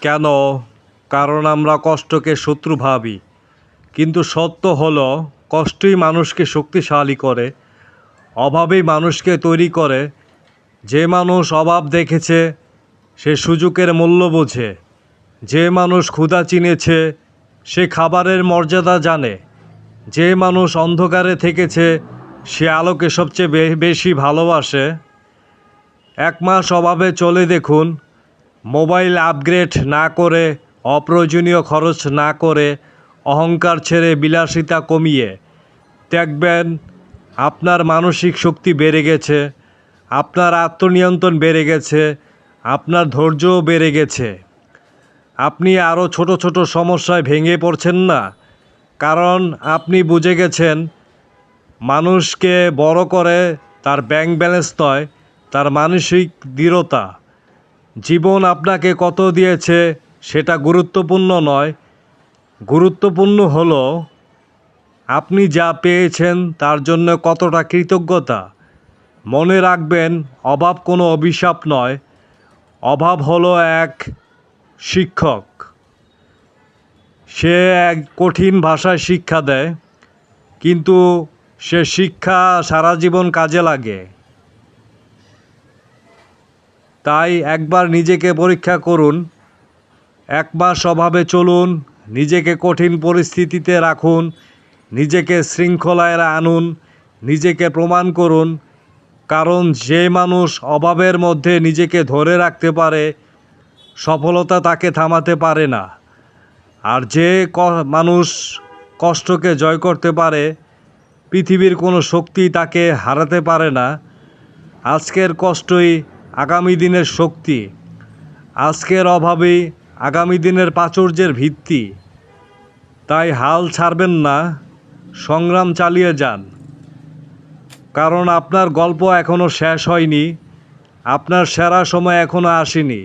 কেন? কারণ আমরা কষ্টকে শত্রু ভাবি, কিন্তু সত্য হলো কষ্টই মানুষকে শক্তিশালী করে, অভাবই মানুষকে তৈরি করে। যে মানুষ অভাব দেখেছে সে সুযোগের মূল্য বোঝে, যে মানুষ ক্ষুধা চিনেছে সে খাবারের মর্যাদা জানে, যে মানুষ অন্ধকারে থেকেছে সে আলোকে সবচেয়ে বেশি ভালোবাসে। 1 মাস অভাবে চলে দেখুন, মোবাইল আপগ্রেড না করে, অপ্রয়োজনীয় খরচ না করে, অহংকার ছেড়ে বিলাসিতা কমিয়ে দেখবেন আপনার মানসিক শক্তি বেড়ে গেছে, আপনার আত্মনিয়ন্ত্রণ বেড়ে গেছে, আপনার ধৈর্যও বেড়ে গেছে। আপনি আরও ছোট ছোট সমস্যায় ভেঙে পড়ছেন না, কারণ আপনি বুঝে গেছেন মানুষকে বড় করে তার ব্যাংক ব্যালেন্স নয়, তার মানসিক দৃঢ়তা। জীবন আপনাকে কত দিয়েছে সেটা গুরুত্বপূর্ণ নয়, গুরুত্বপূর্ণ হলো আপনি যা পেয়েছেন তার জন্য কতটা কৃতজ্ঞতা। মনে রাখবেন, অভাব কোনো অভিশাপ নয়, অভাব হলো এক শিক্ষক। সে এক কঠিন ভাষায় শিক্ষা দেয়, কিন্তু সে শিক্ষা সারা জীবন কাজে লাগে। তাই একবার নিজেকে পরীক্ষা করুন, 1 মাস অভাবে চলুন, নিজেকে কঠিন পরিস্থিতিতে রাখুন, নিজেকে শৃঙ্খলায় আনুন, নিজেকে প্রমাণ করুন। কারণ যে মানুষ অভাবের মধ্যে নিজেকে ধরে রাখতে পারে সফলতা তাকে থামাতে পারে না। আর যে মানুষ কষ্টকে জয় করতে পারে পৃথিবীর কোনো শক্তি তাকে হারাতে পারে না। আজকের কষ্টই আগামী দিনের শক্তি, আজকের অভাবই আগামী দিনের প্রাচুর্যের ভিত্তি। তাই হাল ছাড়বেন না, সংগ্রাম চালিয়ে যান। কারণ আপনার গল্প এখনও শেষ হয়নি, আপনার সেরা সময় এখনও আসেনি।